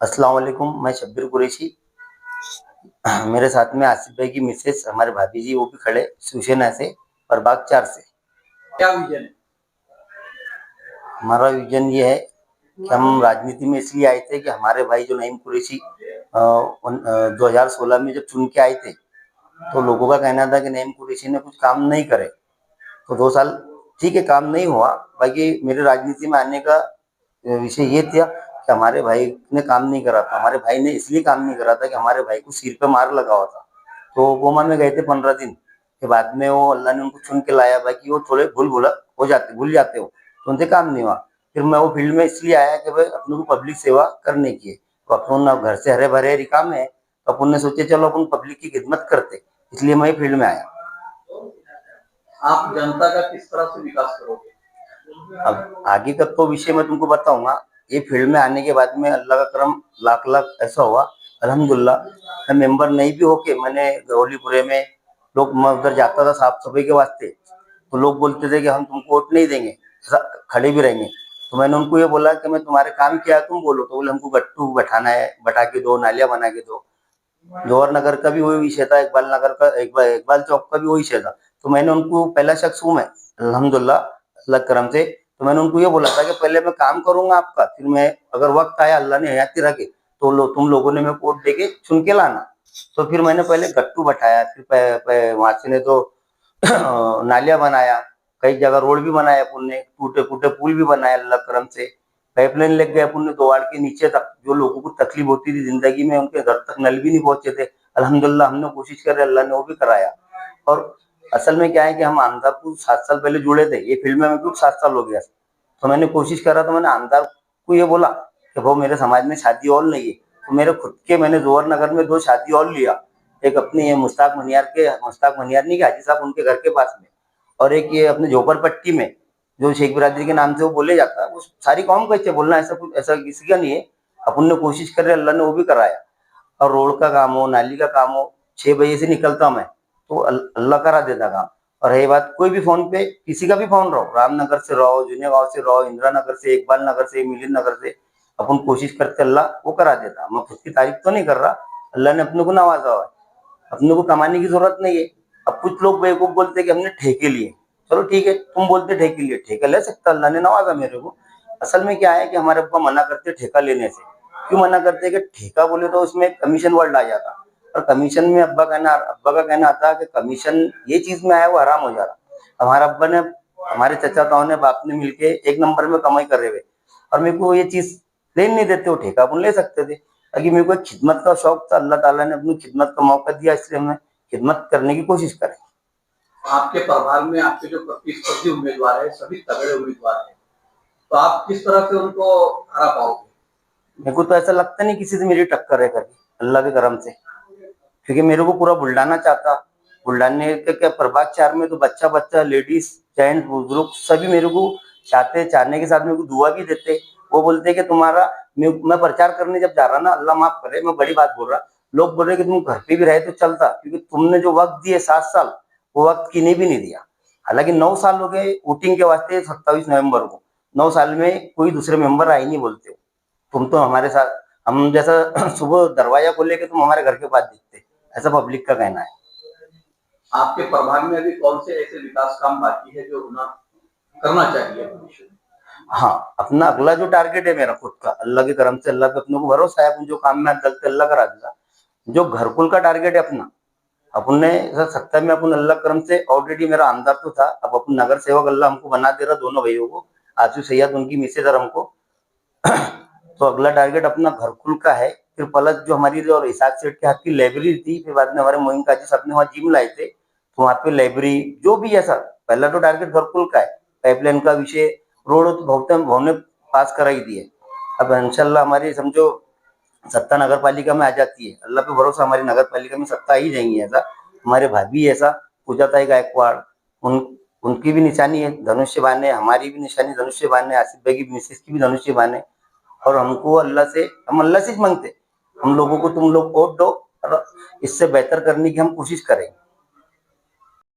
अस्सलाम वालेकुम, मैं शब्बीर कुरैशी। मेरे साथ में आसिफ भाई की मिसेस हमारे भाभी जी वो भी खड़े शिवसेना से और बाग 4 से। क्या विजन है? हमारा विजन ये है कि हम राजनीति में इसलिए आए थे कि हमारे भाई जो नईम कुरैशी 2016 में जब चुन के आए थे तो लोगों का कहना था कि नईम कुरैशी ने कुछ काम नहीं करे। तो 2 साल ठीक है, काम नहीं हुआ। बाकी मेरे राजनीति में आने का विषय ये था कि हमारे भाई ने काम नहीं करा था। हमारे भाई ने इसलिए काम नहीं करा था कि हमारे भाई को सिर पे मार लगा हुआ था। तो कोमा में गए थे 15 दिन के बाद में वो अल्लाह ने उनको चुन के लाया। बाकी वो थोड़े भूल जाते हो तो उनसे काम नहीं हुआ। फिर मैं वो फील्ड में इसलिए आया कि भाई अपने को पब्लिक सेवा करने की है। तो अपन घर से हरे भरे रिकाम है तो अपन ने सोचे चलो अपन पब्लिक की खिदमत करते, इसलिए मैं फील्ड में आया। आप जनता का किस तरह से विकास करोगे? अब आगे का तो विषय मैं तुमको बताऊंगा। ये फील्ड में आने के बाद में अल्लाह का करम लाख लाख ऐसा हुआ अल्हम्दुलिल्लाह। मैं मेंबर नहीं भी होके मैंने गौलीपुरे में लोग, मैं उधर जाता था साफ सफाई के वास्ते, तो लोग बोलते थे कि हम तुमको वोट नहीं देंगे, खड़े भी रहेंगे। तो मैंने उनको ये बोला कि मैं तुम्हारे काम किया तुम बोलो। तो बोले हमको गट्टू बैठाना है, बैठा के दो, नालियां बना के दो। जवाहर नगर का भी वही विषय था, इकबाल नगर का, इकबाल चौक का भी वही विषय था। तो मैंने उनको, पहला शख्स हूँ मैं अल्हम्दुलिल्लाह अल्लाह करम से, तो मैंने उनको ये बोला था कि पहले मैं काम करूंगा आपका, फिर मैं अगर वक्त आया अल्लाह ने हयाती रखे तो तुम लोगों ने मेरे को वोट देके चुन के लाना। तो फिर मैंने पहले गट्टू बैठाया, फिर वहां से ने तो नालियां बनाया, कई जगह रोड भी बनाया अपन ने, टूटे फूटे पुल भी बनाया अल्लाह करम से। पाइपलाइन लग गए अपन ने दोवाड़ के नीचे तक। जो लोगों को तकलीफ होती थी जिंदगी में, उनके घर तक नल भी नहीं पहुंचे थे, अल्हम्दुलिल्लाह हमने कोशिश कर अल्लाह ने वो भी कराया। और असल में क्या है कि हम आमदार को 7 साल पहले जुड़े थे, ये फील्ड में मेरे को 7 साल हो गया। तो मैंने कोशिश करा, तो मैंने आमदार को ये बोला कि वो मेरे समाज में शादी हॉल नहीं है। तो मेरे खुद के, मैंने जोहर नगर में 2 शादी हॉल लिया। एक अपने ये मुश्ताक मनियार नहीं के हाजी साहब उनके घर के पास में, और एक ये अपने झोपड़पट्टी में जो शेख बिरादरी के नाम से वो बोले जाता है, वो सारी कौम का इच्छा बोलना, ऐसा कुछ ऐसा किसी का नहीं है। अपन ने कोशिश कर रहे, अल्लाह ने वो भी कराया। और रोड का काम हो, नाली का काम हो, 6 बजे से निकलता मैं तो अल्लाह करा देता काम। और रही बात कोई भी फोन पे, किसी का भी फोन रहो, रामनगर से रहो, जूनिया गांव से रहो, इंदिरा नगर से, इकबाल नगर से, मिलिंद नगर से, अपन कोशिश करते अल्लाह वो करा देता। मैं खुद की तारीफ तो नहीं कर रहा, अल्लाह ने अपने को नवाजा हुआ है, अपने को कमाने की जरूरत नहीं है। अब कुछ लोग बेवकूफ बोलते हैं कि हमने ठेके लिए। चलो ठीक है, तुम बोलते ठेके लिए, ठेका ले सकता, अल्लाह ने नवाजा मेरे को। असल में क्या है कि हमारे अब्बा मना करते ठेका लेने से। क्यों मना करते कि ठेका बोले तो उसमें कमीशन वर्ड आ जाता, और कमीशन में अब्बा का कहना आता कि कमीशन ये चीज में आया वो हराम हो जा रहा। हमारे अब्बा ने, हमारे चचा ताऊ ने, बाप ने मिलके एक नंबर में कमाई कर रहे हुए, और मेरे को ये चीज लेन नहीं देते, वो ठेका अपन ले सकते थे। ताकि मेरे को एक खिदमत का शौक था, अल्लाह ताला ने अपनी खिदमत का मौका दिया, इसलिए हमें खिदमत करने की कोशिश करें। आपके परिवार में आपके जो प्रतिस्पर्धी उम्मीदवार है सभी तगड़े उम्मीदवार हैं, तो आप किस तरह से उनको हरा पाओगे? मेरे को तो ऐसा लगता नहीं किसी से मेरी टक्कर है करके, अल्लाह के करम से। क्योंकि मेरे को पूरा बुल्डाना चाहता, बुल्डाने के क्या प्रभाग 4 में तो बच्चा बच्चा, लेडीज, जेंट्स, बुजुर्ग सभी मेरे को चाहते, चाहने के साथ मेरे को दुआ भी देते। वो बोलते कि तुम्हारा, मैं प्रचार करने जब जा रहा ना, अल्लाह माफ करे मैं बड़ी बात बोल रहा, लोग बोल रहे कि तुम घर पे भी रहे तो चलता, क्योंकि तुमने जो वक्त दिए 7 साल, वो वक्त किन्हीं भी नहीं दिया। हालांकि 9 साल हो गए वोटिंग के वास्ते, 27 नवंबर को, 9 साल में कोई दूसरे मेंबर आए नहीं बोलते हो। तुम तो हमारे साथ, हम जैसा सुबह दरवाजा खोले के तुम हमारे घर के पास दिखते, ऐसा पब्लिक का कहना है। आपके परिवार में अभी कौन से ऐसे विकास काम बाकी है जो होना करना चाहिए भविष्य में? हाँ, अपना अगला जो टारगेट है मेरा खुद का, अल्लाह की करम से, अल्लाह पे अपने को भरोसा है, अपन जो काम में चलते अल्लाह करा देगा। जो घरकुल का टारगेट है अपना, अपन ने सत्ता में, अपन अल्लाह करम से ऑलरेडी, मेरा आमदार तो था, अब अपन नगर सेवक अल्लाह हमको बना दे रहा, दोनों भाइयों को, आसिफ सैयद उनकी मिसेज और हमको। तो अगला टारगेट अपना घरकुल का है। फिर प्लस जो हमारी जो इसाक सेठ के हाथ की लाइब्रेरी थी, फिर बाद में हमारे मोइन काजी साहब ने वहाँ जिम लाए थे, तो वहाँ पे लाइब्रेरी जो भी ऐसा, पहला तो टारगेट घरकुल का है। पाइपलाइन का विषय, रोड तो भवन ने पास करा ही दिए। अब इंशाल्लाह हमारी समझो सत्ता नगर पालिका में आ जाती है, अल्लाह पे भरोसा, हमारी नगर पालिका में सत्ता ही जाएंगी। ऐसा हमारे भाभी ऐसा पूजाताई गायकवाड़, उन उनकी भी निशानी है धनुष्य बाण है, हमारी भी निशानी धनुष्य बाण है, आसिफ भाई की मिसेज की भी धनुष्य बाण है। और हमको अल्लाह से, हम अल्लाह से ही मांगते, हम लोगों को तुम लोग वोट दो और इससे बेहतर करने की हम कोशिश करें।